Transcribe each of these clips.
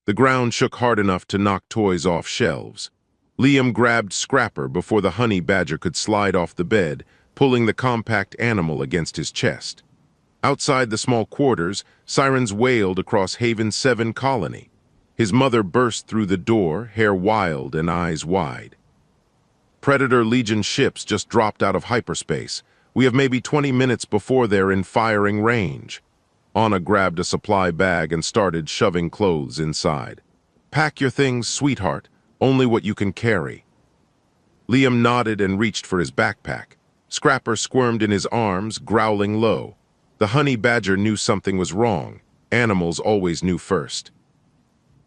The ground shook hard enough to knock toys off shelves. Liam grabbed Scrapper before the honey badger could slide off the bed, pulling the compact animal against his chest. Outside the small quarters, sirens wailed across Haven 7 colony. His mother burst through the door, hair wild and eyes wide. Predator Legion ships just dropped out of hyperspace. We have maybe 20 minutes before they're in firing range. Anna grabbed a supply bag and started shoving clothes inside. Pack your things, sweetheart. Only what you can carry. Liam nodded and reached for his backpack. Scrapper squirmed in his arms, growling low. The honey badger knew something was wrong. Animals always knew first.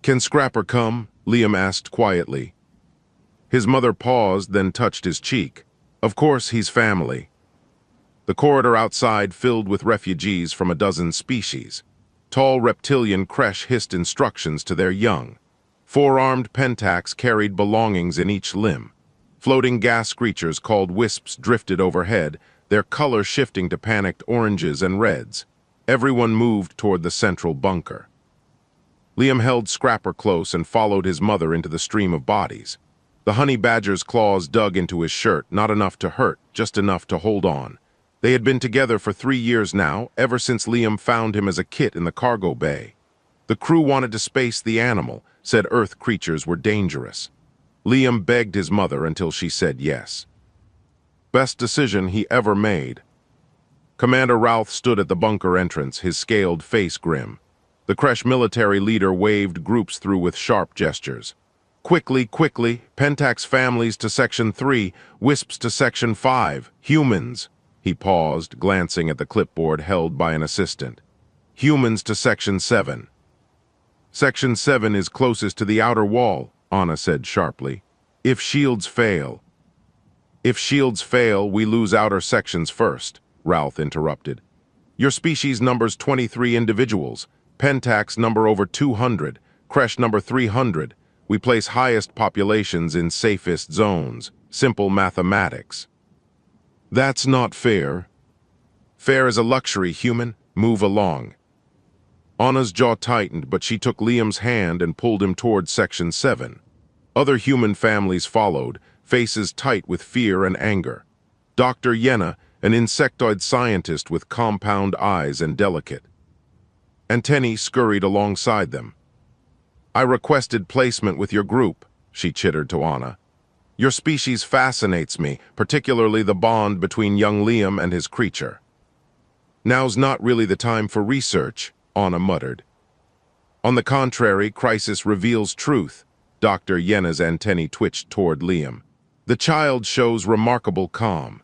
"Can Scrapper come?" Liam asked quietly. His mother paused, then touched his cheek. "Of course, he's family." The corridor outside filled with refugees from a dozen species. Tall reptilian creche hissed instructions to their young. Four-armed pentax carried belongings in each limb. Floating gas screechers called wisps drifted overhead, their color shifting to panicked oranges and reds. Everyone moved toward the central bunker. Liam held Scrapper close and followed his mother into the stream of bodies. The honey badger's claws dug into his shirt, not enough to hurt, just enough to hold on. They had been together for 3 years now, ever since Liam found him as a kit in the cargo bay. The crew wanted to space the animal, said Earth creatures were dangerous. Liam begged his mother until she said yes. Best decision he ever made. Commander Routh stood at the bunker entrance, his scaled face grim. The creche military leader waved groups through with sharp gestures. "Quickly, quickly, Pentax families to Section 3, Wisps to Section 5, humans." He paused, glancing at the clipboard held by an assistant. "Humans to Section 7. "Section 7 is closest to the outer wall," Anna said sharply. "If shields fail." "If shields fail, we lose outer sections first," Routh interrupted. "Your species numbers 23 individuals. Pentax number over 200. Creche number 300. We place highest populations in safest zones. Simple mathematics." "That's not fair." "Fair is a luxury, human. Move along." Anna's jaw tightened, but she took Liam's hand and pulled him toward Section 7. Other human families followed, faces tight with fear and anger. Dr. Yenna, an insectoid scientist with compound eyes and delicate antennae, scurried alongside them. "I requested placement with your group," she chittered to Anna. "Your species fascinates me, particularly the bond between young Liam and his creature." "Now's not really the time for research," Anna muttered. "On the contrary, crisis reveals truth." Dr. Yenna's antennae twitched toward Liam. "The child shows remarkable calm."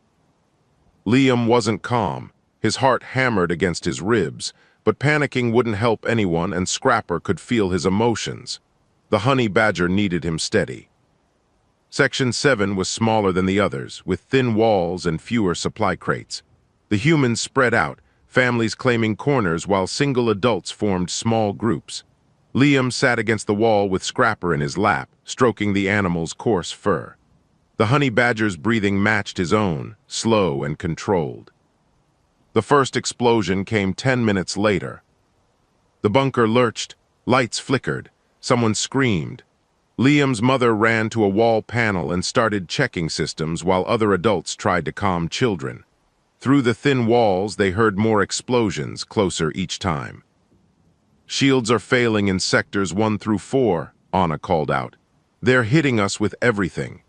Liam wasn't calm. His heart hammered against his ribs, but panicking wouldn't help anyone, and Scrapper could feel his emotions. The honey badger needed him steady. Section 7 was smaller than the others, with thin walls and fewer supply crates. The humans spread out, families claiming corners while single adults formed small groups. Liam sat against the wall with Scrapper in his lap, stroking the animal's coarse fur. The honey badger's breathing matched his own, slow and controlled. The first explosion came 10 minutes later. The bunker lurched, lights flickered, someone screamed. Liam's mother ran to a wall panel and started checking systems while other adults tried to calm children. Through the thin walls, they heard more explosions, closer each time. "Shields are failing in sectors 1 through 4, Anna called out. "They're hitting us with everything."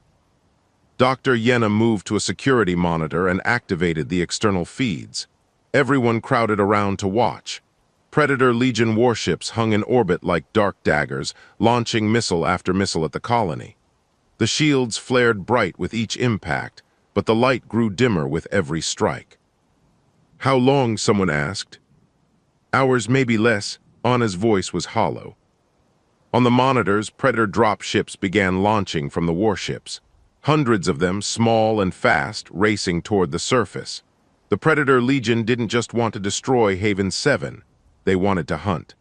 Dr. Yenna moved to a security monitor and activated the external feeds. Everyone crowded around to watch. Predator Legion warships hung in orbit like dark daggers, launching missile after missile at the colony. The shields flared bright with each impact, but the light grew dimmer with every strike. "How long?" someone asked. "Hours, maybe less." Anna's voice was hollow. On the monitors, Predator dropships began launching from the warships. Hundreds of them, small and fast, racing toward the surface. The Predator Legion didn't just want to destroy Haven 7. They wanted to hunt.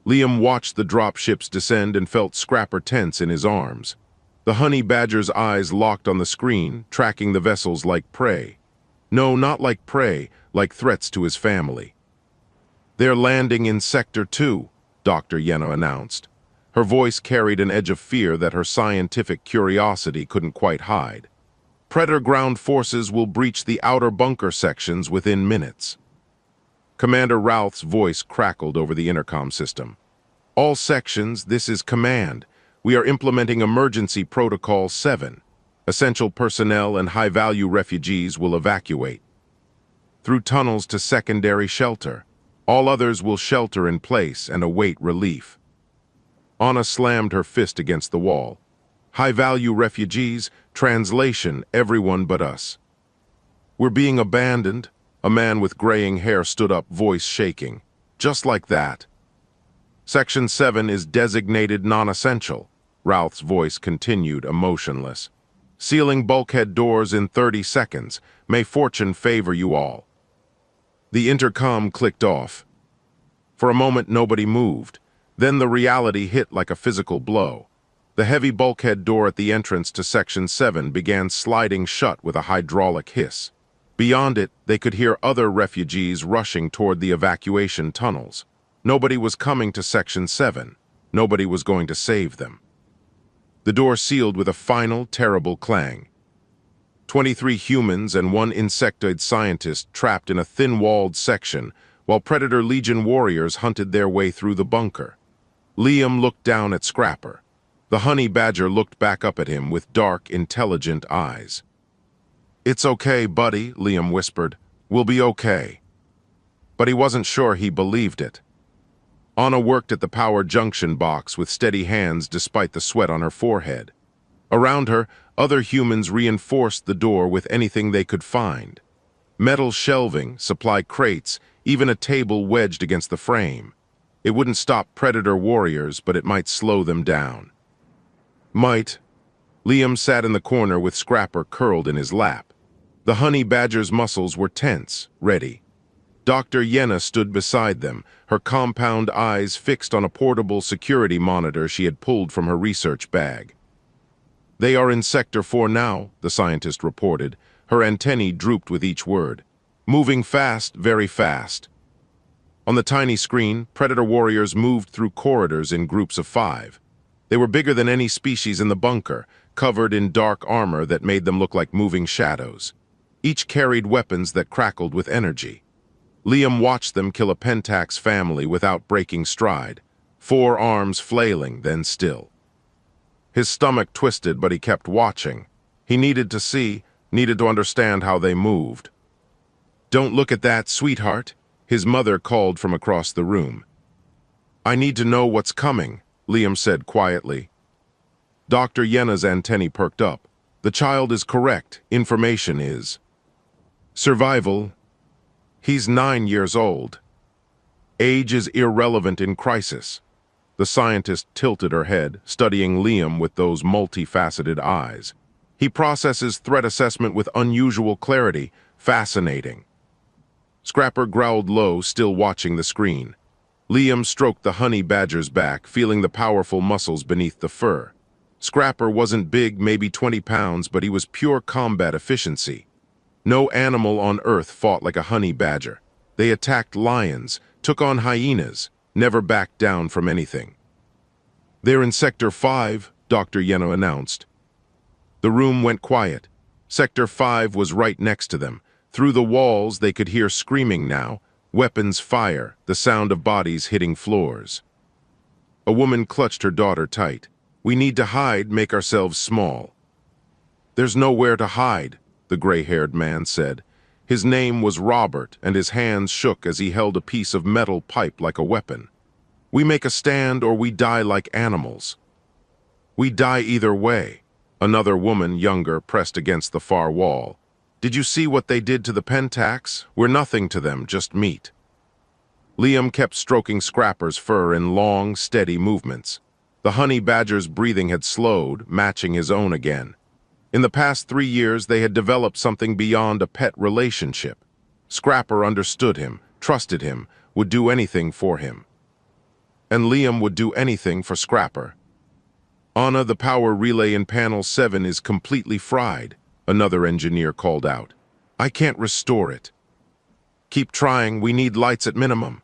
Liam watched the dropships descend and felt Scrapper tense in his arms. The honey badger's eyes locked on the screen, tracking the vessels like prey. No, not like prey, like threats to his family. "They're landing in Sector 2, Dr. Yenna announced. Her voice carried an edge of fear that her scientific curiosity couldn't quite hide. Predator ground forces will breach the outer bunker sections within minutes. Commander Routh's voice crackled over the intercom system. All sections, this is command. We are implementing Emergency Protocol 7. Essential personnel and high-value refugees will evacuate through tunnels to secondary shelter. All others will shelter in place and await relief. Anna slammed her fist against the wall. High-value refugees, translation, everyone but us. We're being abandoned. A man with graying hair stood up, voice shaking. Just like that. Section 7 is designated non-essential. Routh's voice continued, emotionless. Sealing bulkhead doors in 30 seconds. May fortune favor you all. The intercom clicked off. For a moment, nobody moved. Then the reality hit like a physical blow. The heavy bulkhead door at the entrance to Section 7 began sliding shut with a hydraulic hiss. Beyond it, they could hear other refugees rushing toward the evacuation tunnels. Nobody was coming to Section 7. Nobody was going to save them. The door sealed with a final, terrible clang. 23 humans and 1 insectoid scientist trapped in a thin-walled section, while Predator Legion warriors hunted their way through the bunker. Liam looked down at Scrapper. The honey badger looked back up at him with dark, intelligent eyes. "It's okay, buddy," Liam whispered. "We'll be okay." But he wasn't sure he believed it. Anna worked at the power junction box with steady hands despite the sweat on her forehead. Around her, other humans reinforced the door with anything they could find. Metal shelving, supply crates, even a table wedged against the frame. It wouldn't stop Predator warriors, but it might slow them down. Might. Liam sat in the corner with Scrapper curled in his lap. The honey badger's muscles were tense, ready. Dr. Yenna stood beside them, her compound eyes fixed on a portable security monitor she had pulled from her research bag. "They are in Sector 4 now," the scientist reported. Her antennae drooped with each word. "Moving fast, very fast." On the tiny screen, Predator warriors moved through corridors in groups of 5. They were bigger than any species in the bunker, covered in dark armor that made them look like moving shadows. Each carried weapons that crackled with energy. Liam watched them kill a Pentax family without breaking stride, 4 arms flailing, then still. His stomach twisted, but he kept watching. He needed to see, needed to understand how they moved. "Don't look at that, sweetheart," his mother called from across the room. "I need to know what's coming," Liam said quietly. Dr. Yenna's antennae perked up. "The child is correct. Information is. Survival. He's 9 years old. Age is irrelevant in crisis." The scientist tilted her head, studying Liam with those multifaceted eyes. "He processes threat assessment with unusual clarity. Fascinating." Scrapper growled low, still watching the screen. Liam stroked the honey badger's back, feeling the powerful muscles beneath the fur. Scrapper wasn't big, maybe 20 pounds, but he was pure combat efficiency. No animal on Earth fought like a honey badger. They attacked lions, took on hyenas, never backed down from anything. "They're in Sector 5, Dr. Yenna announced. The room went quiet. Sector 5 was right next to them. Through the walls, they could hear screaming now, weapons fire, the sound of bodies hitting floors. A woman clutched her daughter tight. "We need to hide, make ourselves small." "There's nowhere to hide," the gray-haired man said. His name was Robert, and his hands shook as he held a piece of metal pipe like a weapon. "We make a stand or we die like animals." "We die either way." Another woman, younger, pressed against the far wall. "Did you see what they did to the Pentax? We're nothing to them, just meat." Liam kept stroking Scrapper's fur in long, steady movements. The honey badger's breathing had slowed, matching his own again. In the past 3 years, they had developed something beyond a pet relationship. Scrapper understood him, trusted him, would do anything for him. And Liam would do anything for Scrapper. "Anna, the power relay in Panel 7 is completely fried," another engineer called out. "I can't restore it." "Keep trying, we need lights at minimum."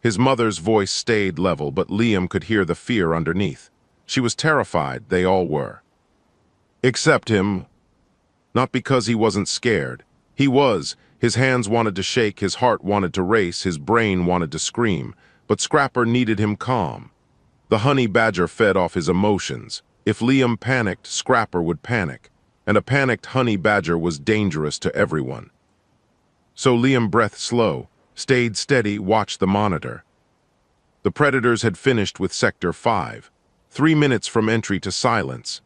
His mother's voice stayed level, but Liam could hear the fear underneath. She was terrified, they all were. Except him. Not because he wasn't scared. He was. His hands wanted to shake, his heart wanted to race, his brain wanted to scream. But Scrapper needed him calm. The honey badger fed off his emotions. If Liam panicked, Scrapper would panic. And a panicked honey badger was dangerous to everyone. So Liam breathed slow, stayed steady, watched the monitor. The predators had finished with Sector 5. 3 minutes from entry to silence.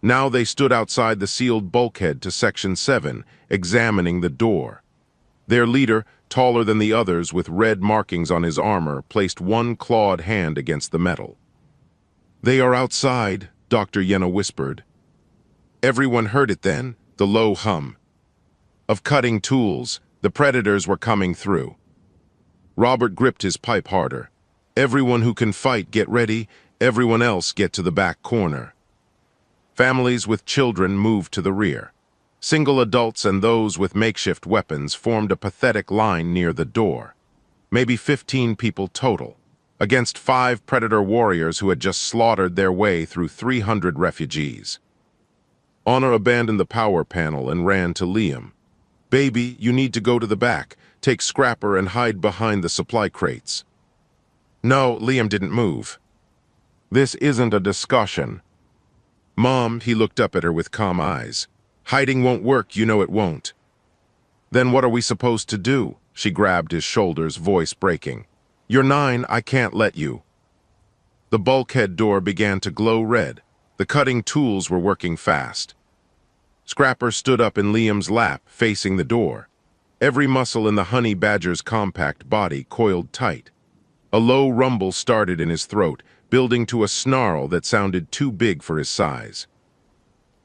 Now they stood outside the sealed bulkhead to Section 7, examining the door. Their leader, taller than the others with red markings on his armor, placed one clawed hand against the metal. "They are outside," Dr. Yenna whispered. Everyone heard it then, the low hum. Of cutting tools, the predators were coming through. Robert gripped his pipe harder. "Everyone who can fight, get ready. Everyone else get to the back corner." Families with children moved to the rear. Single adults and those with makeshift weapons formed a pathetic line near the door. Maybe 15 people total, against 5 predator warriors who had just slaughtered their way through 300 refugees. Honor abandoned the power panel and ran to Liam. "Baby, you need to go to the back. Take Scrapper and hide behind the supply crates." No, Liam didn't move. "This isn't a discussion." "Mom," he looked up at her with calm eyes. "Hiding won't work, you know it won't." "Then what are we supposed to do?" She grabbed his shoulders, voice breaking. "You're 9, I can't let you." The bulkhead door began to glow red. The cutting tools were working fast. Scrapper stood up in Liam's lap, facing the door. Every muscle in the honey badger's compact body coiled tight. A low rumble started in his throat, building to a snarl that sounded too big for his size.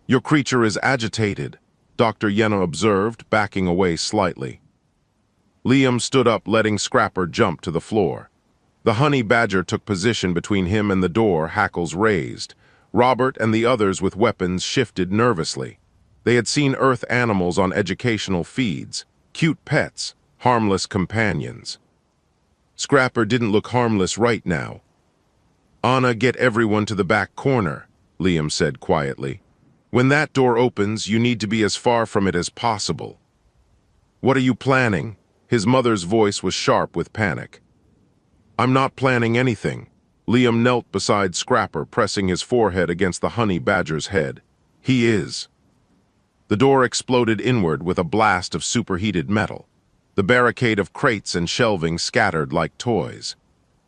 "Your creature is agitated," Dr. Yenna observed, backing away slightly. Liam stood up, letting Scrapper jump to the floor. The honey badger took position between him and the door, hackles raised. Robert and the others with weapons shifted nervously. They had seen Earth animals on educational feeds, cute pets, harmless companions. Scrapper didn't look harmless right now. "Anna, get everyone to the back corner," Liam said quietly. "When that door opens, you need to be as far from it as possible." "What are you planning?" His mother's voice was sharp with panic. "I'm not planning anything." Liam knelt beside Scrapper, pressing his forehead against the honey badger's head. "He is." The door exploded inward with a blast of superheated metal. The barricade of crates and shelving scattered like toys.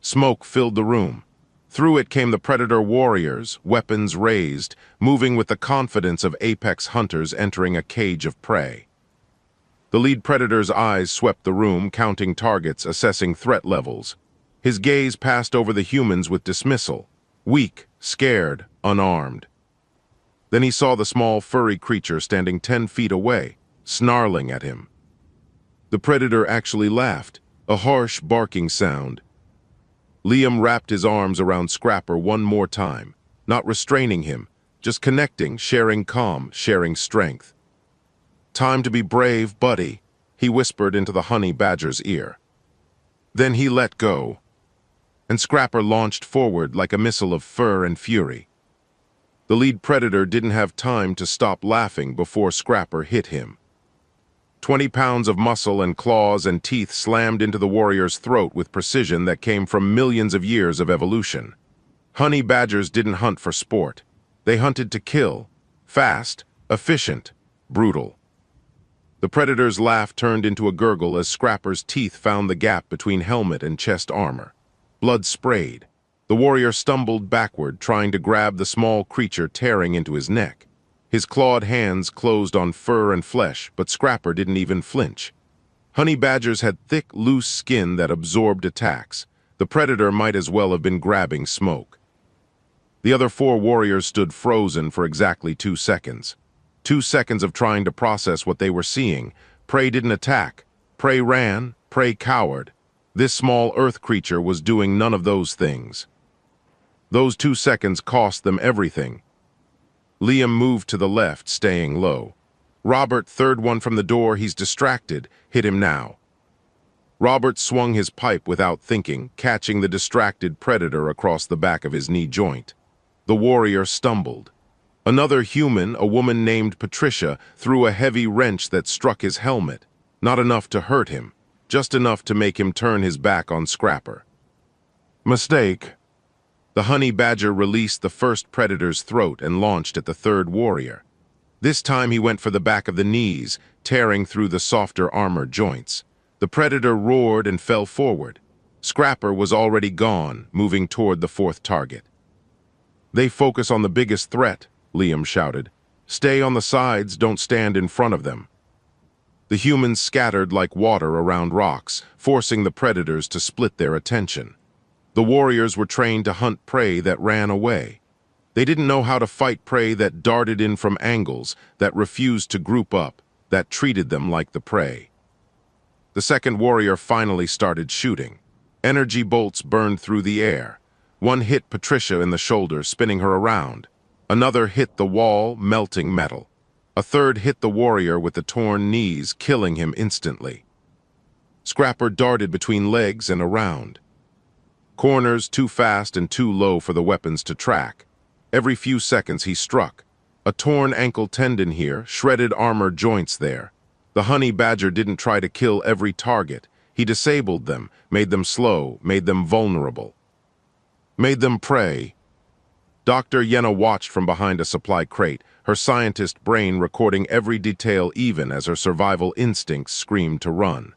Smoke filled the room. Through it came the predator warriors, weapons raised, moving with the confidence of apex hunters entering a cage of prey. The lead predator's eyes swept the room, counting targets, assessing threat levels. His gaze passed over the humans with dismissal, weak, scared, unarmed. Then he saw the small, furry creature standing 10 feet away, snarling at him. The predator actually laughed, a harsh, barking sound. Liam wrapped his arms around Scrapper one more time, not restraining him, just connecting, sharing calm, sharing strength. "Time to be brave, buddy," he whispered into the honey badger's ear. Then he let go, and Scrapper launched forward like a missile of fur and fury. The lead predator didn't have time to stop laughing before Scrapper hit him. 20 pounds of muscle and claws and teeth slammed into the warrior's throat with precision that came from millions of years of evolution. Honey badgers didn't hunt for sport. They hunted to kill. Fast, efficient, brutal. The predator's laugh turned into a gurgle as Scrapper's teeth found the gap between helmet and chest armor. Blood sprayed. The warrior stumbled backward, trying to grab the small creature tearing into his neck. His clawed hands closed on fur and flesh, but Scrapper didn't even flinch. Honey badgers had thick, loose skin that absorbed attacks. The predator might as well have been grabbing smoke. The other 4 warriors stood frozen for exactly 2 seconds. 2 seconds of trying to process what they were seeing. Prey didn't attack. Prey ran. Prey cowered. This small Earth creature was doing none of those things. Those 2 seconds cost them everything. Liam moved to the left, staying low. Robert, third one from the door, he's distracted. Hit him now. Robert swung his pipe without thinking, catching the distracted predator across the back of his knee joint. The warrior stumbled. Another human, a woman named Patricia, threw a heavy wrench that struck his helmet. Not enough to hurt him, just enough to make him turn his back on Scrapper. Mistake. The honey badger released the first predator's throat and launched at the third warrior. This time he went for the back of the knees, tearing through the softer armor joints. The predator roared and fell forward. Scrapper was already gone, moving toward the fourth target. They focus on the biggest threat, Liam shouted. Stay on the sides, don't stand in front of them. The humans scattered like water around rocks, forcing the predators to split their attention. The warriors were trained to hunt prey that ran away. They didn't know how to fight prey that darted in from angles, that refused to group up, that treated them like the prey. The second warrior finally started shooting. Energy bolts burned through the air. One hit Patricia in the shoulder, spinning her around. Another hit the wall, melting metal. A third hit the warrior with the torn knees, killing him instantly. Scrapper darted between legs and around. Corners too fast and too low for the weapons to track. Every few seconds he struck. A torn ankle tendon here, shredded armor joints there. The honey badger didn't try to kill every target. He disabled them, made them slow, made them vulnerable. Made them prey. Dr. Yenna watched from behind a supply crate, her scientist brain recording every detail even as her survival instincts screamed to run.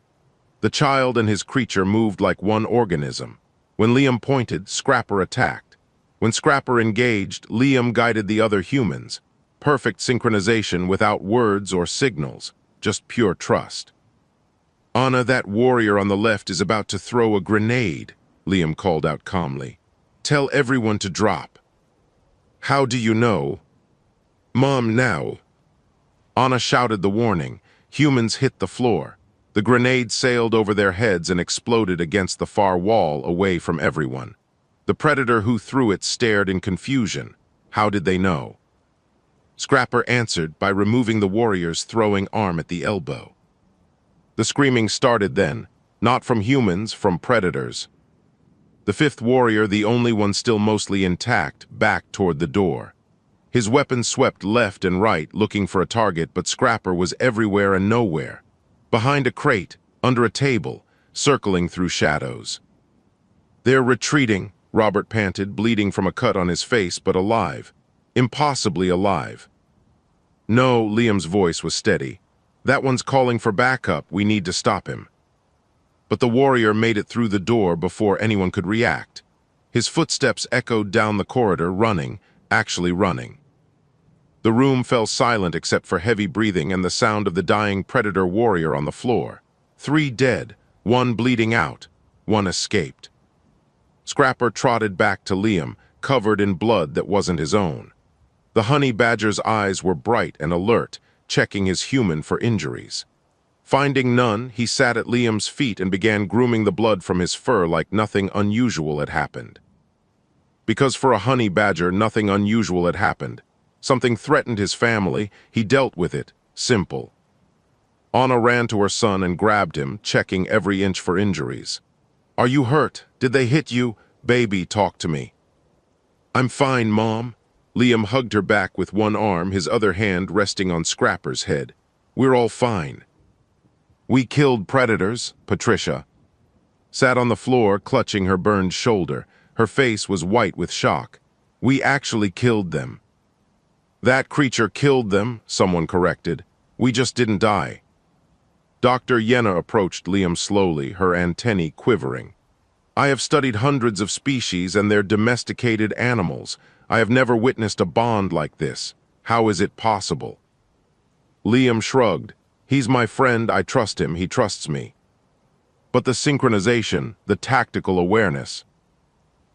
The child and his creature moved like one organism. When Liam pointed, Scrapper attacked. When Scrapper engaged, Liam guided the other humans. Perfect synchronization without words or signals, just pure trust. Anna, that warrior on the left is about to throw a grenade, Liam called out calmly. Tell everyone to drop. How do you know? Mom, now. Anna shouted the warning. Humans hit the floor. The grenade sailed over their heads and exploded against the far wall away from everyone. The predator who threw it stared in confusion. How did they know? Scrapper answered by removing the warrior's throwing arm at the elbow. The screaming started then, not from humans, from predators. The fifth warrior, the only one still mostly intact, backed toward the door. His weapon swept left and right, looking for a target, but Scrapper was everywhere and nowhere. Behind a crate, under a table, circling through shadows. They're retreating, Robert panted, bleeding from a cut on his face, but alive. Impossibly alive. No, Liam's voice was steady. That one's calling for backup, we need to stop him. But the warrior made it through the door before anyone could react. His footsteps echoed down the corridor, running, actually running. The room fell silent except for heavy breathing and the sound of the dying predator warrior on the floor. 3 dead, 1 bleeding out, 1 escaped. Scrapper trotted back to Liam, covered in blood that wasn't his own. The honey badger's eyes were bright and alert, checking his human for injuries. Finding none, he sat at Liam's feet and began grooming the blood from his fur like nothing unusual had happened. Because for a honey badger, nothing unusual had happened. Something threatened his family, he dealt with it, simple. Anna ran to her son and grabbed him, checking every inch for injuries. Are you hurt? Did they hit you? Baby, talk to me. I'm fine, Mom. Liam hugged her back with one arm, his other hand resting on Scrapper's head. We're all fine. We killed predators, Patricia. Sat on the floor, clutching her burned shoulder. Her face was white with shock. We actually killed them. That creature killed them, someone corrected. We just didn't die. Dr. Yenna approached Liam slowly, her antennae quivering. I have studied hundreds of species and their domesticated animals. I have never witnessed a bond like this. How is it possible? Liam shrugged. He's my friend, I trust him, he trusts me. But the synchronization, the tactical awareness.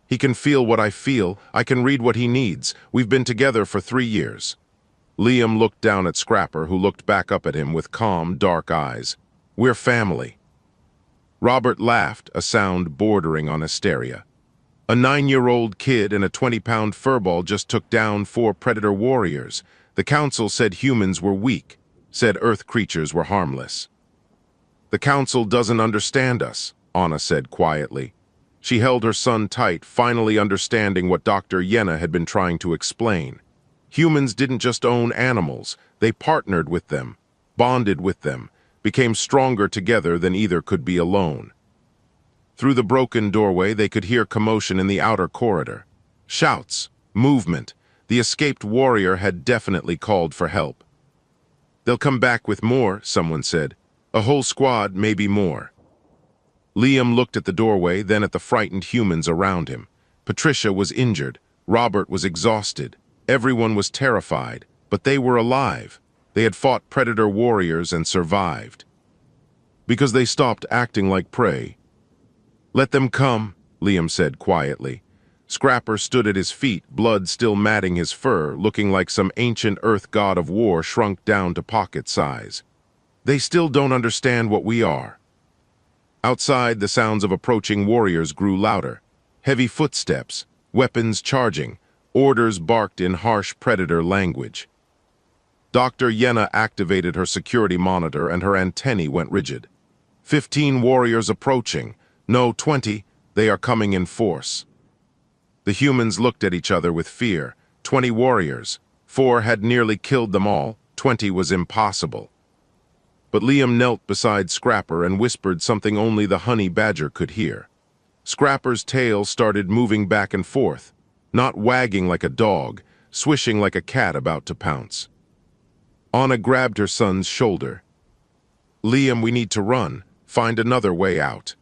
He can feel what I feel, I can read what he needs. We've been together for 3 years. Liam looked down at Scrapper, who looked back up at him with calm, dark eyes. We're family. Robert laughed, a sound bordering on hysteria. A 9-year-old kid and a 20-pound furball just took down 4 predator warriors. The council said humans were weak, said Earth creatures were harmless. The council doesn't understand us, Anna said quietly. She held her son tight, finally understanding what Dr. Yenna had been trying to explain. Humans didn't just own animals, they partnered with them, bonded with them, became stronger together than either could be alone. Through the broken doorway, they could hear commotion in the outer corridor. Shouts, movement. The escaped warrior had definitely called for help. "They'll come back with more," someone said. "A whole squad, maybe more." Liam looked at the doorway, then at the frightened humans around him. Patricia was injured. Robert was exhausted. Everyone was terrified, but they were alive. They had fought predator warriors and survived. Because they stopped acting like prey. "Let them come," Liam said quietly. Scrapper stood at his feet, blood still matting his fur, looking like some ancient earth god of war shrunk down to pocket size. "They still don't understand what we are." Outside, the sounds of approaching warriors grew louder. Heavy footsteps, weapons charging, orders barked in harsh predator language. Dr. Yenna activated her security monitor and her antennae went rigid. 15 warriors approaching. No, 20. They are coming in force. The humans looked at each other with fear. 20 warriors. 4 had nearly killed them all. 20 was impossible. But Liam knelt beside Scrapper and whispered something only the honey badger could hear. Scrapper's tail started moving back and forth, not wagging like a dog, swishing like a cat about to pounce. Anna grabbed her son's shoulder. "Liam, we need to run. Find another way out."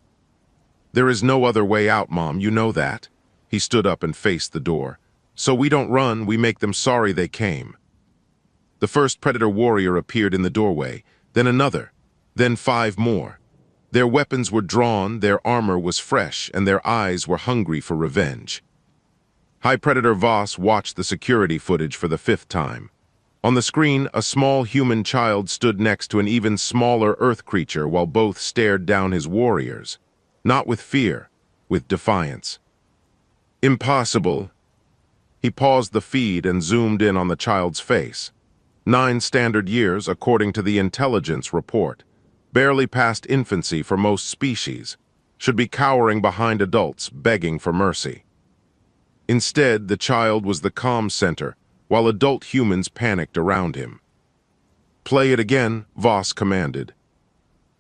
"There is no other way out, Mom, you know that." He stood up and faced the door. "So we don't run, we make them sorry they came." The first predator warrior appeared in the doorway, then another, then 5 more. Their weapons were drawn, their armor was fresh, and their eyes were hungry for revenge. High Predator Voss watched the security footage for the 5th time. On the screen, a small human child stood next to an even smaller Earth creature while both stared down his warriors. Not with fear, with defiance. "Impossible." He paused the feed and zoomed in on the child's face. 9 standard years, according to the intelligence report. Barely past infancy for most species. Should be cowering behind adults, begging for mercy. Instead, the child was the comm center, while adult humans panicked around him. "Play it again," Voss commanded.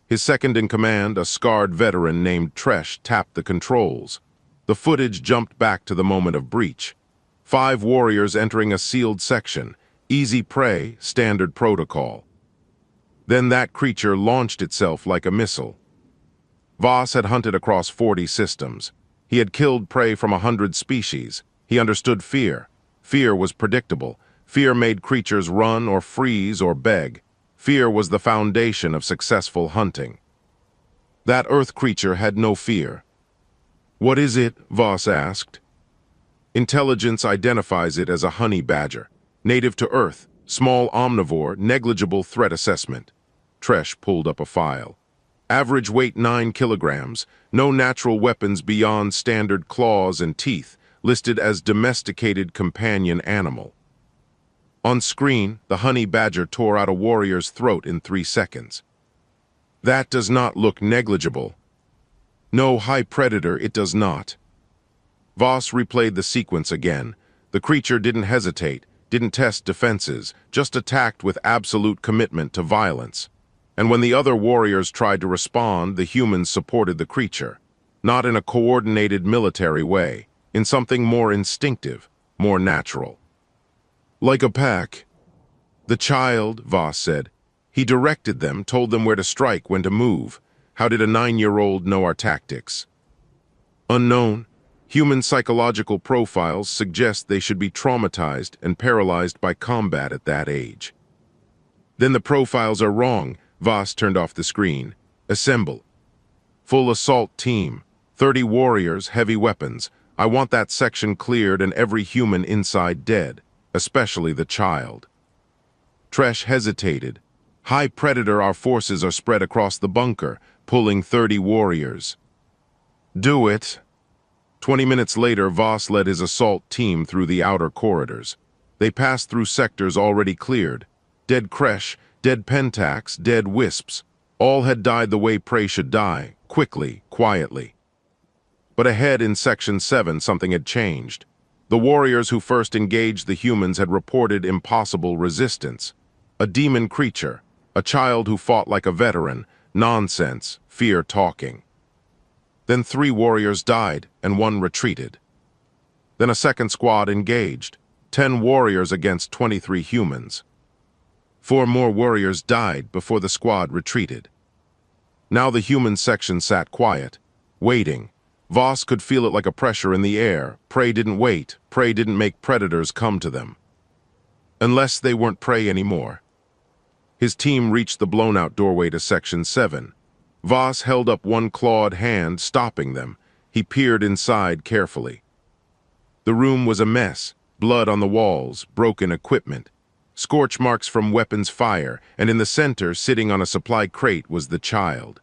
His second-in-command, a scarred veteran named Tresh, tapped the controls. The footage jumped back to the moment of breach. 5 warriors entering a sealed section. Easy prey, standard protocol. Then that creature launched itself like a missile. Voss had hunted across 40 systems. He had killed prey from 100 species. He understood fear. Fear was predictable. Fear made creatures run or freeze or beg. Fear was the foundation of successful hunting. That Earth creature had no fear. "What is it?" Voss asked. Intelligence identifies it as a honey badger. Native to Earth, small omnivore, negligible threat assessment. Tresh pulled up a file. Average weight 9 kilograms, no natural weapons beyond standard claws and teeth, listed as domesticated companion animal. On screen, the honey badger tore out a warrior's throat in 3 seconds. "That does not look negligible." "No, High Predator, it does not." Voss replayed the sequence again. The creature didn't hesitate, didn't test defenses, just attacked with absolute commitment to violence. And when the other warriors tried to respond, the humans supported the creature. Not in a coordinated military way, in something more instinctive, more natural. "Like a pack." "The child," Voss said. "He directed them, told them where to strike, when to move. How did a 9-year-old know our tactics?" "Unknown. Human psychological profiles suggest they should be traumatized and paralyzed by combat at that age." "Then the profiles are wrong." Voss turned off the screen. "Assemble. Full assault team. 30 warriors, heavy weapons. I want that section cleared and every human inside dead, especially the child." Tresh hesitated. "High Predator, our forces are spread across the bunker, pulling 30 warriors." "Do it." 20 minutes later, Voss led his assault team through the outer corridors. They passed through sectors already cleared. Dead Kresh, dead Pentax, dead Wisps. All had died the way prey should die, quickly, quietly. But ahead in Section 7, something had changed. The warriors who first engaged the humans had reported impossible resistance. A demon creature, a child who fought like a veteran, nonsense, fear talking. Then 3 warriors died and 1 retreated. Then a second squad engaged, 10 warriors against 23 humans. 4 more warriors died before the squad retreated. Now the human section sat quiet, waiting. Voss could feel it like a pressure in the air. Prey didn't wait. Prey didn't make predators come to them. Unless they weren't prey anymore. His team reached the blown-out doorway to Section 7. Voss held up one clawed hand, stopping them. He peered inside carefully. The room was a mess, blood on the walls, broken equipment, scorch marks from weapons fire, and in the center, sitting on a supply crate, was the child.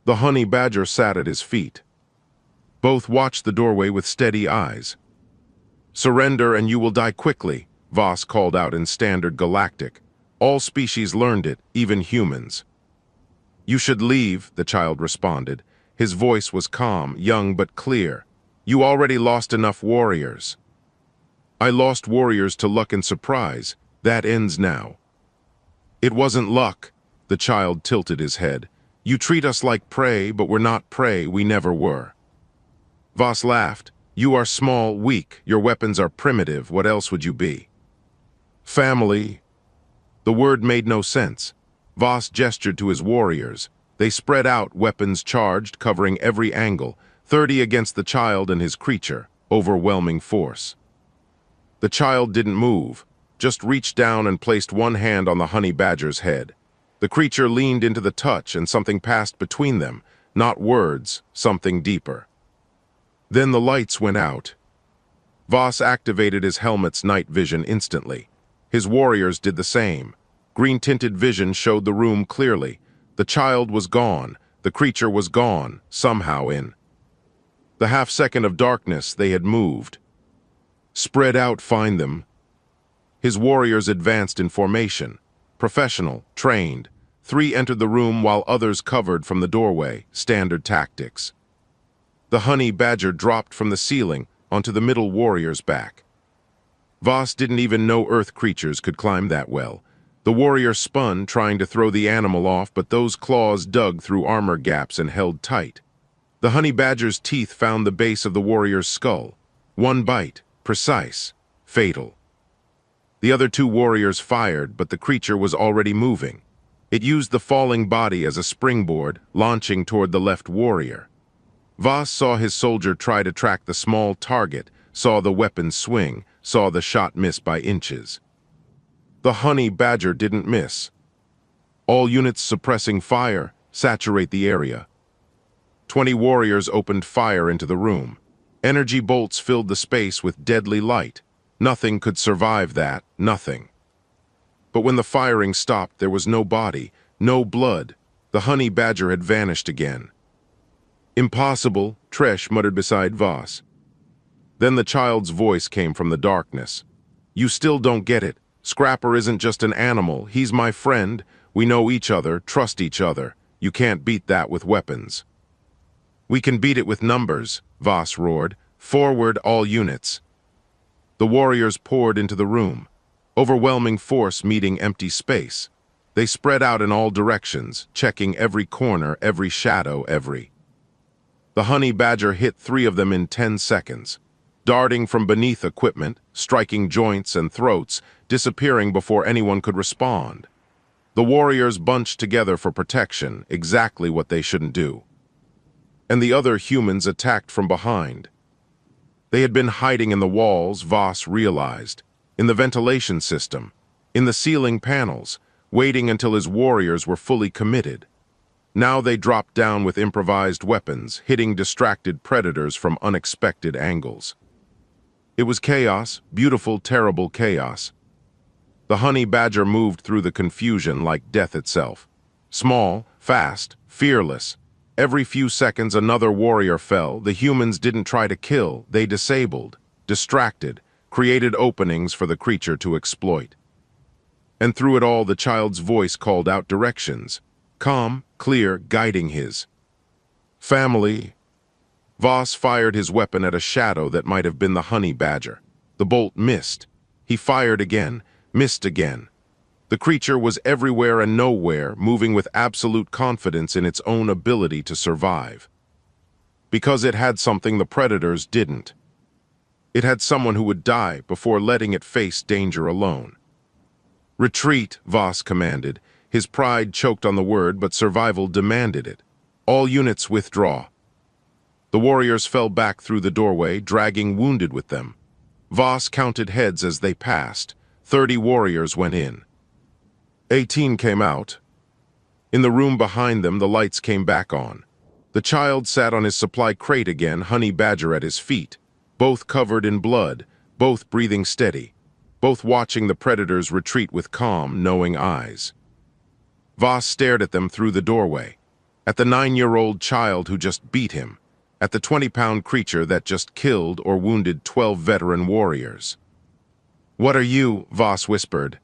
The honey badger sat at his feet. Both watched the doorway with steady eyes. "Surrender and you will die quickly," Voss called out in standard galactic. All species learned it, even humans. "You should leave," the child responded. His voice was calm, young but clear. "You already lost enough warriors." "I lost warriors to luck and surprise. That ends now." "It wasn't luck," the child tilted his head. "You treat us like prey, but we're not prey, we never were." Voss laughed. "You are small, weak, your weapons are primitive, what else would you be?" "Family." The word made no sense. Voss gestured to his warriors. They spread out, weapons charged, covering every angle, 30 against the child and his creature, overwhelming force. The child didn't move, just reached down and placed one hand on the honey badger's head. The creature leaned into the touch and something passed between them, not words, something deeper. Then the lights went out. Voss activated his helmet's night vision instantly. His warriors did the same. Green-tinted vision showed the room clearly. The child was gone. The creature was gone, somehow in the half-second of darkness. They had moved. "Spread out, find them." His warriors advanced in formation. Professional, trained. 3 entered the room while others covered from the doorway, standard tactics. The honey badger dropped from the ceiling onto the middle warrior's back. Voss didn't even know Earth creatures could climb that well. The warrior spun, trying to throw the animal off, but those claws dug through armor gaps and held tight. The honey badger's teeth found the base of the warrior's skull. One bite, precise, fatal. The other 2 warriors fired, but the creature was already moving. It used the falling body as a springboard, launching toward the left warrior. Voss saw his soldier try to track the small target, saw the weapon swing, saw the shot miss by inches. The honey badger didn't miss. "All units suppressing fire, saturate the area." 20 warriors opened fire into the room. Energy bolts filled the space with deadly light. Nothing could survive that, nothing. But when the firing stopped, there was no body, no blood. The honey badger had vanished again. "Impossible," Tresh muttered beside Voss. Then the child's voice came from the darkness. "You still don't get it. Scrapper isn't just an animal. He's my friend. We know each other, trust each other. You can't beat that with weapons." "We can beat it with numbers," Voss roared. "Forward, all units." The warriors poured into the room. Overwhelming force meeting empty space. They spread out in all directions, checking every corner, every shadow, every... The honey badger hit 3 of them in 10 seconds. Darting from beneath equipment, striking joints and throats, disappearing before anyone could respond. The warriors bunched together for protection, exactly what they shouldn't do. And the other humans attacked from behind. They had been hiding in the walls, Voss realized, in the ventilation system, in the ceiling panels, waiting until his warriors were fully committed. Now they dropped down with improvised weapons, hitting distracted predators from unexpected angles. It was chaos, beautiful, terrible chaos. The honey badger moved through the confusion like death itself. Small, fast, fearless. Every few seconds another warrior fell. The humans didn't try to kill, they disabled, distracted, created openings for the creature to exploit. And through it all the child's voice called out directions. Calm, clear, guiding his family. Voss fired his weapon at a shadow that might have been the honey badger. The bolt missed. He fired again, missed again. The creature was everywhere and nowhere, moving with absolute confidence in its own ability to survive. Because it had something the predators didn't. It had someone who would die before letting it face danger alone. "Retreat," Voss commanded. His pride choked on the word, but survival demanded it. "All units withdraw." The warriors fell back through the doorway, dragging wounded with them. Voss counted heads as they passed. 30 warriors went in. 18 came out. In the room behind them, the lights came back on. The child sat on his supply crate again, honey badger at his feet, both covered in blood, both breathing steady, both watching the predators retreat with calm, knowing eyes. Voss stared at them through the doorway, at the 9-year-old child who just beat him, at the 20-pound creature that just killed or wounded 12 veteran warriors. "What are you?" Voss whispered.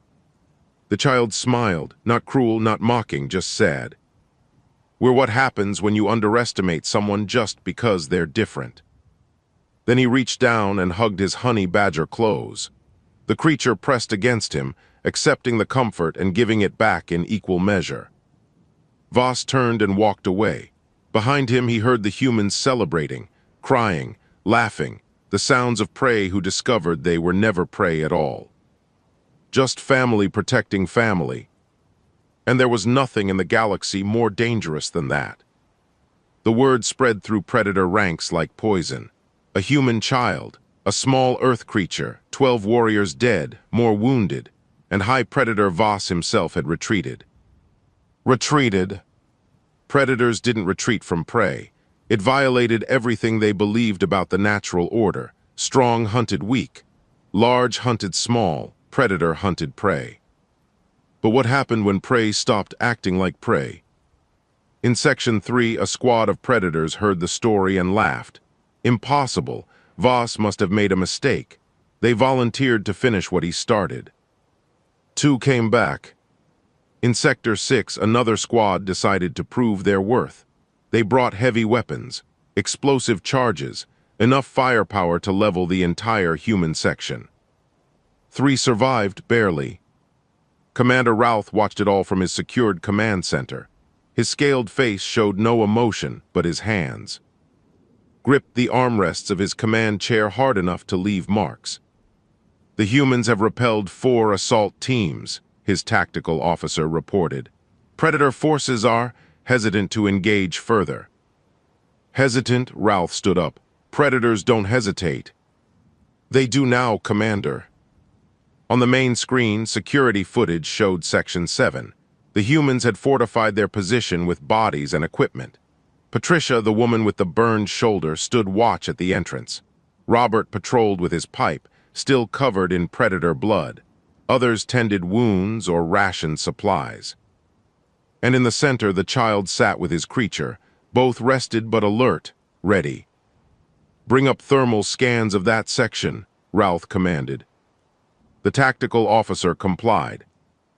The child smiled, not cruel, not mocking, just sad. "We're what happens when you underestimate someone just because they're different." Then he reached down and hugged his honey badger close. The creature pressed against him, accepting the comfort and giving it back in equal measure. Voss turned and walked away. Behind him he heard the humans celebrating, crying, laughing, the sounds of prey who discovered they were never prey at all. Just family protecting family. And there was nothing in the galaxy more dangerous than that. The word spread through predator ranks like poison. A human child, a small earth creature, 12 warriors dead, more wounded, and High Predator Voss himself had retreated. Retreated? Predators didn't retreat from prey. It violated everything they believed about the natural order. Strong hunted weak, large hunted small, predator hunted prey. But what happened when prey stopped acting like prey? In Section 3, a squad of predators heard the story and laughed. Impossible. Voss must have made a mistake. They volunteered to finish what he started. 2 came back. In Sector 6, another squad decided to prove their worth. They brought heavy weapons, explosive charges, enough firepower to level the entire human section. 3 survived, barely. Commander Routh watched it all from his secured command center. His scaled face showed no emotion but his hands. Gripped the armrests of his command chair hard enough to leave marks. "The humans have repelled 4 assault teams," his tactical officer reported. "Predator forces are hesitant to engage further." Hesitant? Routh stood up. "Predators don't hesitate." "They do now, Commander." On the main screen, security footage showed Section 7. The humans had fortified their position with bodies and equipment. Patricia, the woman with the burned shoulder, stood watch at the entrance. Robert patrolled with his pipe, still covered in predator blood. Others tended wounds or rationed supplies. And in the center, the child sat with his creature, both rested but alert, ready. "Bring up thermal scans of that section," Routh commanded. The tactical officer complied.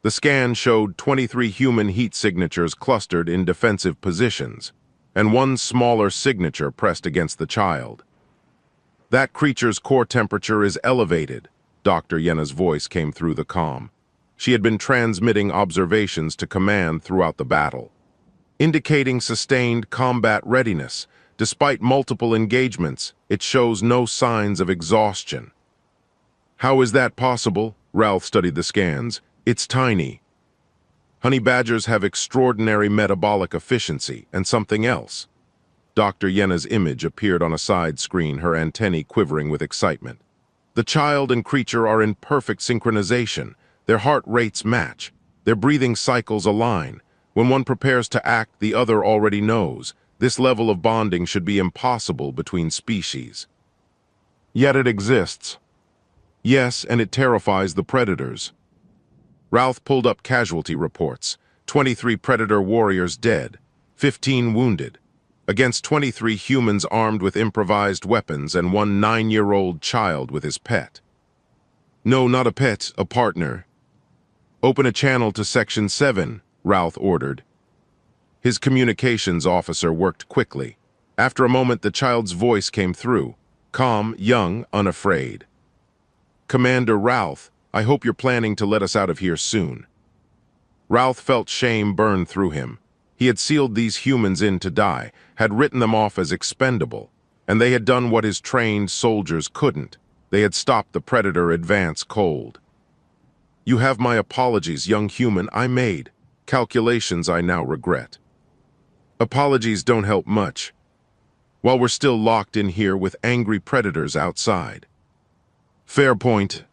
The scan showed 23 human heat signatures clustered in defensive positions, and 1 smaller signature pressed against the child. "That creature's core temperature is elevated," Dr. Yenna's voice came through the comm. She had been transmitting observations to command throughout the battle, indicating sustained combat readiness. Despite multiple engagements, it shows no signs of exhaustion. "How is that possible?" Routh studied the scans. "It's tiny." Honey badgers have extraordinary metabolic efficiency and something else. Dr. Yenna's image appeared on a side screen, her antennae quivering with excitement. The child and creature are in perfect synchronization. Their heart rates match. Their breathing cycles align. When one prepares to act, the other already knows. This level of bonding should be impossible between species. Yet it exists. Yes, and it terrifies the predators. Routh pulled up casualty reports. 23 predator warriors dead, 15 wounded, against 23 humans armed with improvised weapons and 1 9-year-old child with his pet. "No, not a pet, a partner." "Open a channel to Section 7, Routh ordered. His communications officer worked quickly. After a moment, the child's voice came through, calm, young, unafraid. "Commander Ralph, I hope you're planning to let us out of here soon." Ralph felt shame burn through him. He had sealed these humans in to die, had written them off as expendable, and they had done what his trained soldiers couldn't. They had stopped the Predator advance cold. "You have my apologies, young human. I made calculations I now regret." "Apologies don't help much, while we're still locked in here with angry predators outside." "Fair point.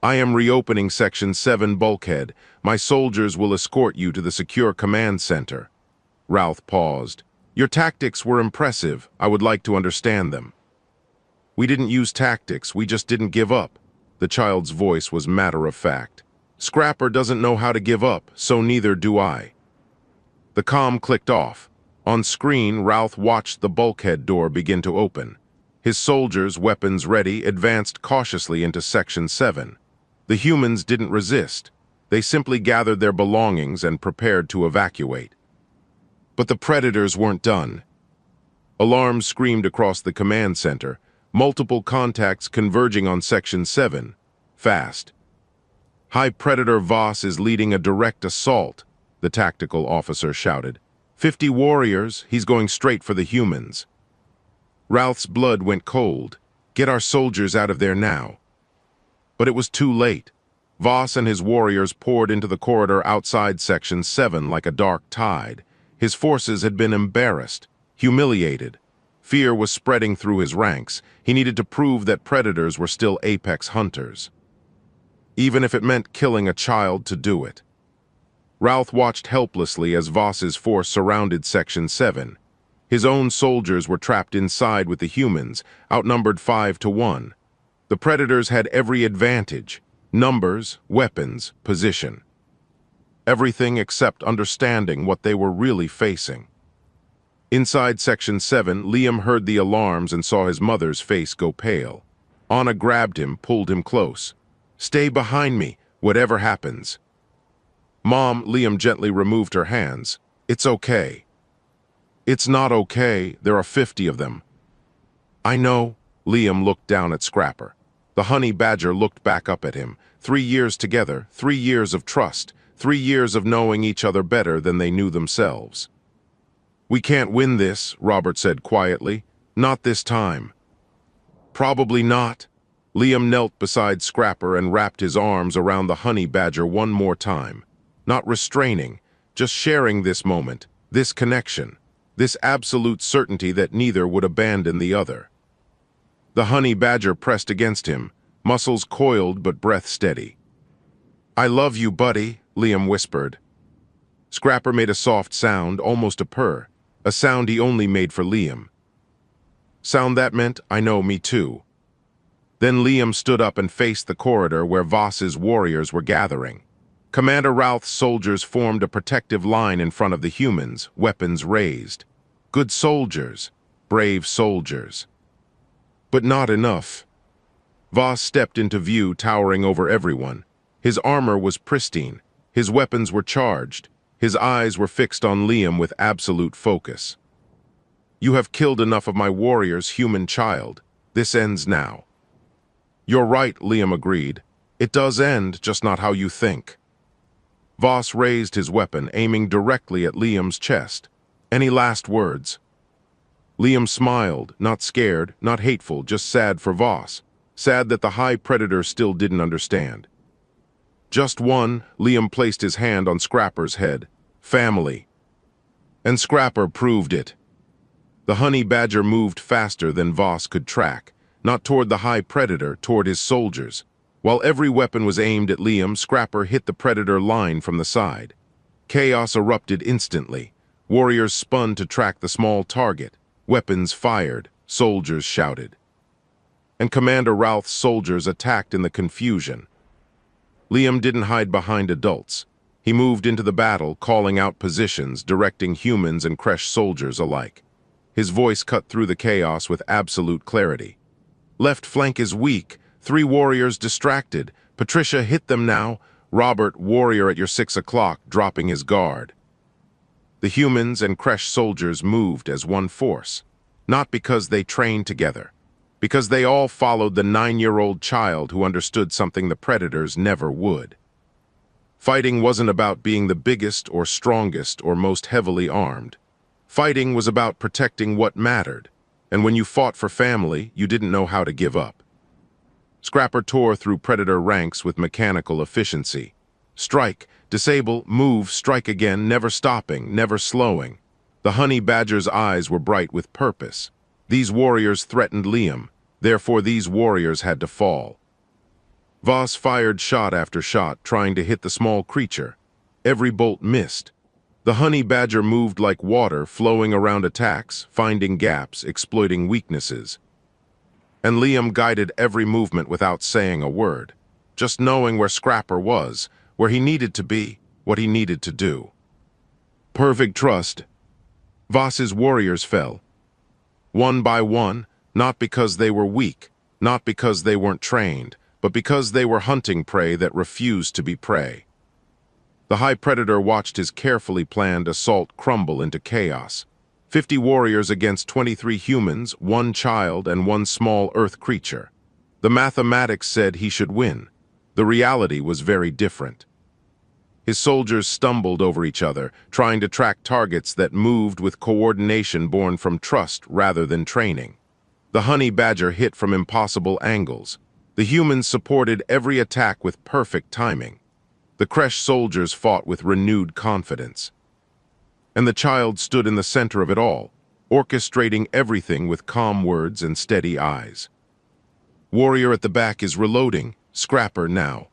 I am reopening Section 7 bulkhead. My soldiers will escort you to the secure command center." Ralph paused. "Your tactics were impressive. I would like to understand them." "We didn't use tactics, we just didn't give up." The child's voice was matter-of-fact. "Scrapper doesn't know how to give up, so neither do I." The comm clicked off. On screen, Ralph watched the bulkhead door begin to open. His soldiers, weapons ready, advanced cautiously into Section 7. The humans didn't resist. They simply gathered their belongings and prepared to evacuate. But the predators weren't done. Alarms screamed across the command center, multiple contacts converging on Section 7. Fast. "High Predator Voss is leading a direct assault," the tactical officer shouted. 50 warriors, he's going straight for the humans." Ralph's blood went cold. "Get our soldiers out of there now." But it was too late. Voss and his warriors poured into the corridor outside Section 7 like a dark tide. His forces had been embarrassed, humiliated. Fear was spreading through his ranks. He needed to prove that predators were still apex hunters, even if it meant killing a child to do it. Ralph watched helplessly as Voss's force surrounded Section 7. His own soldiers were trapped inside with the humans, outnumbered 5-1. The predators had every advantage: numbers, weapons, position. Everything except understanding what they were really facing. Inside Section 7, Liam heard the alarms and saw his mother's face go pale. Anna grabbed him, pulled him close. "Stay behind me, whatever happens." "Mom," Liam gently removed her hands. "It's okay." "It's not okay. There are 50 of them." "I know." Liam looked down at Scrapper. The honey badger looked back up at him. 3 years together, 3 years of trust, 3 years of knowing each other better than they knew themselves. "We can't win this," Robert said quietly. "Not this time." "Probably not." Liam knelt beside Scrapper and wrapped his arms around the honey badger one more time. Not restraining, just sharing this moment, this connection, this absolute certainty that neither would abandon the other. The honey badger pressed against him, muscles coiled but breath steady. "I love you, buddy," Liam whispered. Scrapper made a soft sound, almost a purr, a sound he only made for Liam. Sound that meant, "I know, me too." Then Liam stood up and faced the corridor where Voss's warriors were gathering. Commander Ralph's soldiers formed a protective line in front of the humans, weapons raised. Good soldiers, brave soldiers. But not enough. Voss stepped into view, towering over everyone. His armor was pristine. His weapons were charged. His eyes were fixed on Liam with absolute focus. "You have killed enough of my warriors, human child. This ends now." "You're right," Liam agreed. "It does end, just not how you think." Voss raised his weapon, aiming directly at Liam's chest. "Any last words?" Liam smiled, not scared, not hateful, just sad for Voss. Sad that the High Predator still didn't understand. "Just one," Liam placed his hand on Scrapper's head. "Family." And Scrapper proved it. The honey badger moved faster than Voss could track, not toward the High Predator, toward his soldiers. While every weapon was aimed at Liam, Scrapper hit the Predator line from the side. Chaos erupted instantly. Warriors spun to track the small target. Weapons fired. Soldiers shouted. And Commander Ralph's soldiers attacked in the confusion. Liam didn't hide behind adults. He moved into the battle, calling out positions, directing humans and Kresh soldiers alike. His voice cut through the chaos with absolute clarity. "Left flank is weak. 3 warriors distracted. Patricia, hit them now. Robert, warrior at your 6 o'clock, dropping his guard." The humans and Kresh soldiers moved as one force. Not because they trained together, because they all followed the 9-year-old child who understood something the predators never would. Fighting wasn't about being the biggest or strongest or most heavily armed. Fighting was about protecting what mattered, and when you fought for family, you didn't know how to give up. Scrapper tore through predator ranks with mechanical efficiency. Strike, disable, move, strike again, never stopping, never slowing. The honey badger's eyes were bright with purpose. These warriors threatened Liam, therefore these warriors had to fall. Voss fired shot after shot, trying to hit the small creature. Every bolt missed. The honey badger moved like water, flowing around attacks, finding gaps, exploiting weaknesses. And Liam guided every movement without saying a word, just knowing where Scrapper was, where he needed to be, what he needed to do. Perfect trust. Voss's warriors fell. One by one, not because they were weak, not because they weren't trained, but because they were hunting prey that refused to be prey. The High Predator watched his carefully planned assault crumble into chaos. 50 warriors against 23 humans, 1 child, and 1 small Earth creature. The mathematics said he should win. The reality was very different. His soldiers stumbled over each other, trying to track targets that moved with coordination born from trust rather than training. The honey badger hit from impossible angles. The humans supported every attack with perfect timing. The Kresh soldiers fought with renewed confidence. And the child stood in the center of it all, orchestrating everything with calm words and steady eyes. Warrior at the back is reloading, Scrapper now.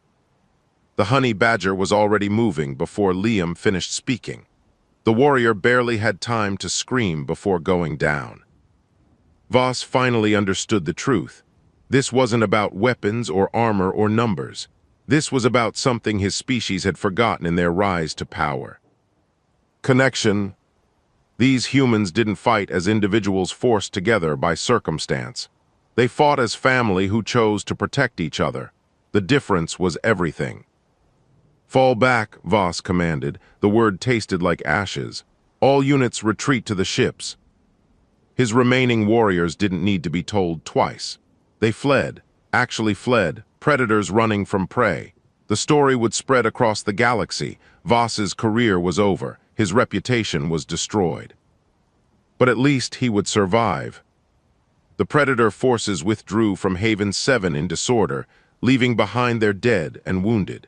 The honey badger was already moving before Liam finished speaking. The warrior barely had time to scream before going down. Voss finally understood the truth. This wasn't about weapons or armor or numbers. This was about something his species had forgotten in their rise to power. Connection. These humans didn't fight as individuals forced together by circumstance. They fought as family who chose to protect each other. The difference was everything. Fall back, Voss commanded. The word tasted like ashes. All units retreat to the ships. His remaining warriors didn't need to be told twice. They fled, actually fled, predators running from prey. The story would spread across the galaxy. Voss's career was over. His reputation was destroyed. But at least he would survive. The predator forces withdrew from Haven 7 in disorder, leaving behind their dead and wounded.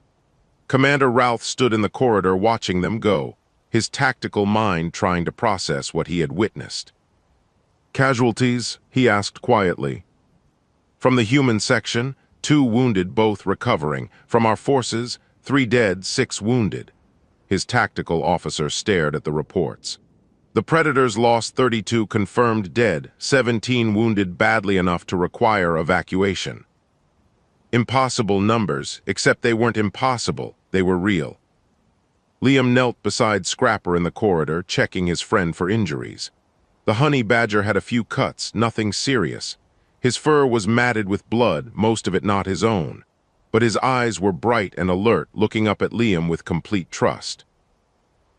Commander Routh stood in the corridor watching them go, his tactical mind trying to process what he had witnessed. Casualties? He asked quietly. From the human section, 2 wounded, both recovering. From our forces, 3 dead, 6 wounded. His tactical officer stared at the reports. The predators lost 32 confirmed dead, 17 wounded badly enough to require evacuation. Impossible numbers, except they weren't impossible, they were real. Liam knelt beside Scrapper in the corridor, checking his friend for injuries. The honey badger had a few cuts, nothing serious. His fur was matted with blood, most of it not his own. But his eyes were bright and alert, looking up at Liam with complete trust.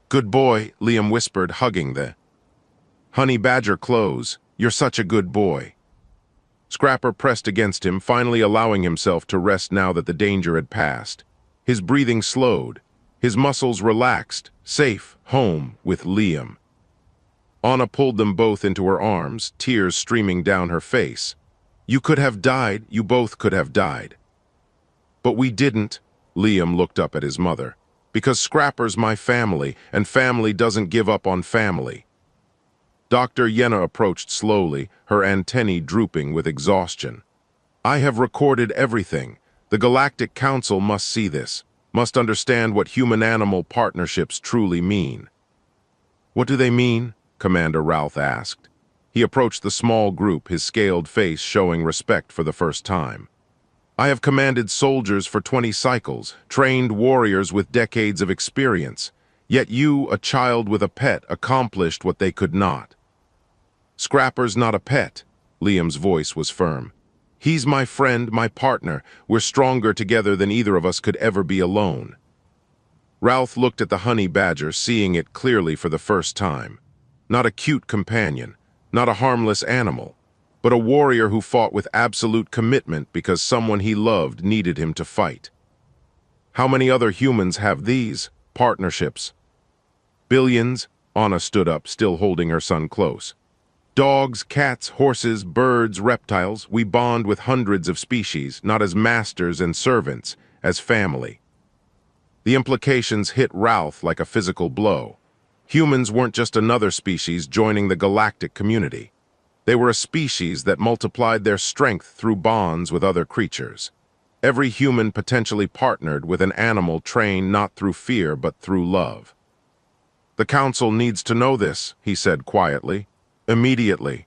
Good boy, Liam whispered, hugging the honey badger close. You're such a good boy. Scrapper pressed against him, finally allowing himself to rest now that the danger had passed. His breathing slowed. His muscles relaxed, safe, home with Liam. Anna pulled them both into her arms, tears streaming down her face. You could have died, you both could have died. But we didn't, Liam looked up at his mother, because Scrapper's my family, and family doesn't give up on family. Dr. Yenna approached slowly, her antennae drooping with exhaustion. I have recorded everything. The Galactic Council must see this, must understand what human-animal partnerships truly mean. What do they mean? Commander Routh asked. He approached the small group, his scaled face showing respect for the first time. I have commanded soldiers for 20 cycles, trained warriors with decades of experience. Yet you, a child with a pet, accomplished what they could not. Scrapper's not a pet. Liam's voice was firm. He's my friend, my partner. We're stronger together than either of us could ever be alone. Routh looked at the honey badger, seeing it clearly for the first time. Not a cute companion, not a harmless animal, but a warrior who fought with absolute commitment because someone he loved needed him to fight. How many other humans have these partnerships? Billions. Anna stood up, still holding her son close. Dogs, cats, horses, birds, reptiles, we bond with hundreds of species, not as masters and servants, as family. The implications hit Ralph like a physical blow. Humans weren't just another species joining the galactic community. They were a species that multiplied their strength through bonds with other creatures. Every human potentially partnered with an animal trained not through fear but through love. The Council needs to know this, he said quietly. Immediately.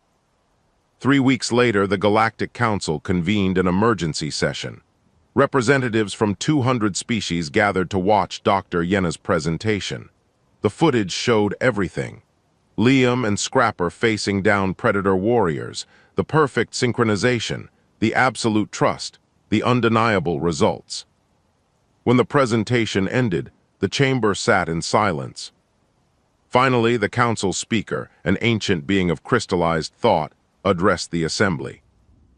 3 weeks later, the Galactic Council convened an emergency session. Representatives from 200 species gathered to watch Dr. Yenna's presentation. The footage showed everything. Liam and Scrapper facing down predator warriors, the perfect synchronization, the absolute trust, the undeniable results. When the presentation ended, the chamber sat in silence. Finally, the council speaker, an ancient being of crystallized thought, addressed the assembly.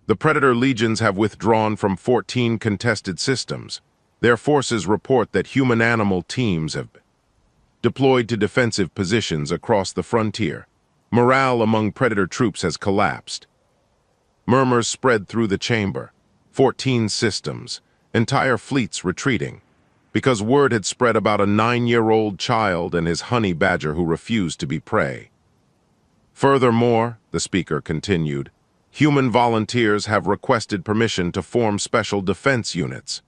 The Predator legions have withdrawn from 14 contested systems. Their forces report that human-animal teams have been deployed to defensive positions across the frontier. Morale among Predator troops has collapsed. Murmurs spread through the chamber. 14 systems, entire fleets retreating, because word had spread about a 9-year-old child and his honey badger who refused to be prey. Furthermore, the speaker continued, human volunteers have requested permission to form special defense units.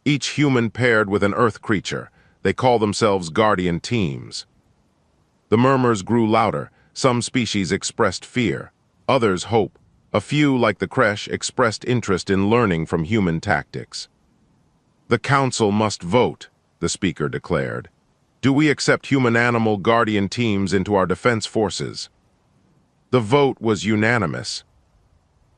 Each human paired with an Earth creature. They call themselves Guardian Teams. The murmurs grew louder. Some species expressed fear, others hope. A few, like the Kresh, expressed interest in learning from human tactics. The Council must vote, the speaker declared. Do we accept human-animal Guardian Teams into our defense forces? The vote was unanimous.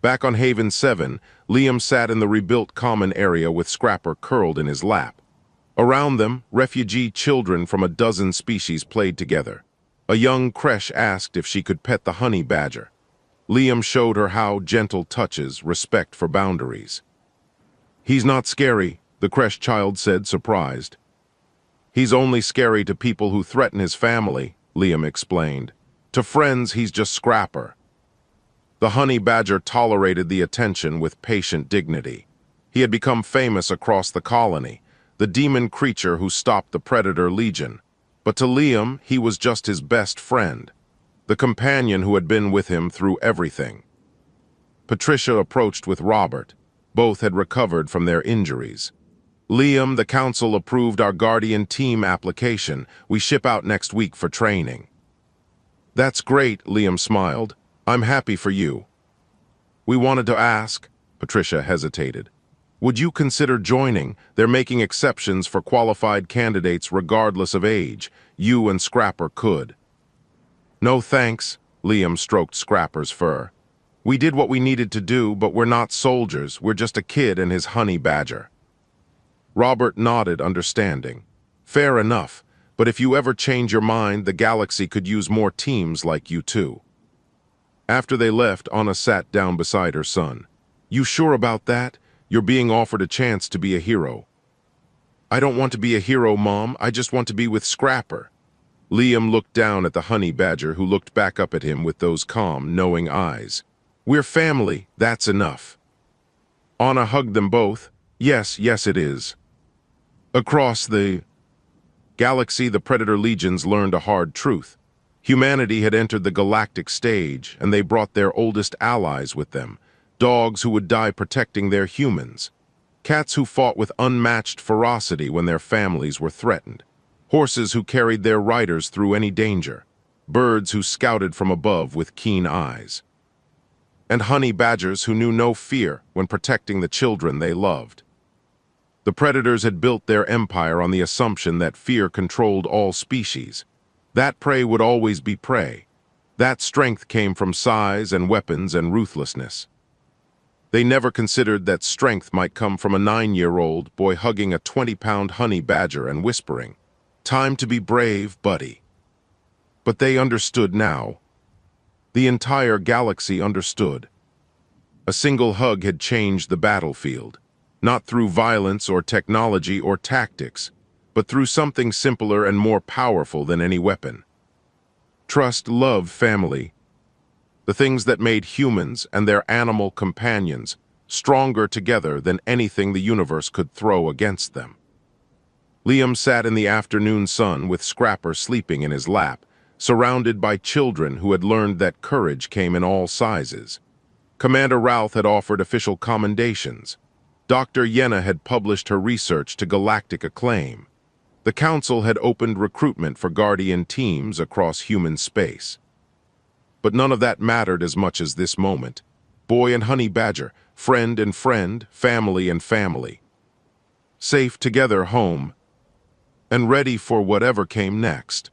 Back on Haven 7, Liam sat in the rebuilt common area with Scrapper curled in his lap. Around them, refugee children from a dozen species played together. A young Kresh asked if she could pet the honey badger. Liam showed her how gentle touches, respect for boundaries. He's not scary, the Kresh child said, surprised. He's only scary to people who threaten his family, Liam explained. To friends, he's just Scrapper. The honey badger tolerated the attention with patient dignity. He had become famous across the colony, the demon creature who stopped the Predator Legion. But to Liam, he was just his best friend, the companion who had been with him through everything. Patricia approached with Robert. Both had recovered from their injuries. Liam, the council approved our Guardian Team application. We ship out next week for training. That's great, Liam smiled. I'm happy for you. We wanted to ask, Patricia hesitated. Would you consider joining? They're making exceptions for qualified candidates regardless of age. You and Scrapper could. No thanks, Liam stroked Scrapper's fur. We did what we needed to do, but we're not soldiers. We're just a kid and his honey badger. Robert nodded, understanding. Fair enough, but if you ever change your mind, the galaxy could use more teams like you too. After they left, Anna sat down beside her son. You sure about that? You're being offered a chance to be a hero. I don't want to be a hero, Mom. I just want to be with Scrapper. Liam looked down at the honey badger who looked back up at him with those calm, knowing eyes. We're family, that's enough. Anna hugged them both. Yes, yes it is. Across the galaxy, the Predator legions learned a hard truth. Humanity had entered the galactic stage, and they brought their oldest allies with them, dogs who would die protecting their humans, cats who fought with unmatched ferocity when their families were threatened, horses who carried their riders through any danger, birds who scouted from above with keen eyes, and honey badgers who knew no fear when protecting the children they loved. The Predators had built their empire on the assumption that fear controlled all species. That prey would always be prey. That strength came from size and weapons and ruthlessness. They never considered that strength might come from a 9-year-old boy hugging a 20-pound honey badger and whispering, "Time to be brave, buddy." But they understood now. The entire galaxy understood. A single hug had changed the battlefield, not through violence or technology or tactics, but through something simpler and more powerful than any weapon. Trust, love, family, the things that made humans and their animal companions stronger together than anything the universe could throw against them. Liam sat in the afternoon sun with Scrapper sleeping in his lap, surrounded by children who had learned that courage came in all sizes. Commander Routh had offered official commendations. Dr. Yenna had published her research to galactic acclaim. The Council had opened recruitment for Guardian teams across human space. But none of that mattered as much as this moment. Boy and Honey Badger, friend and friend, family and family. Safe together home, and ready for whatever came next.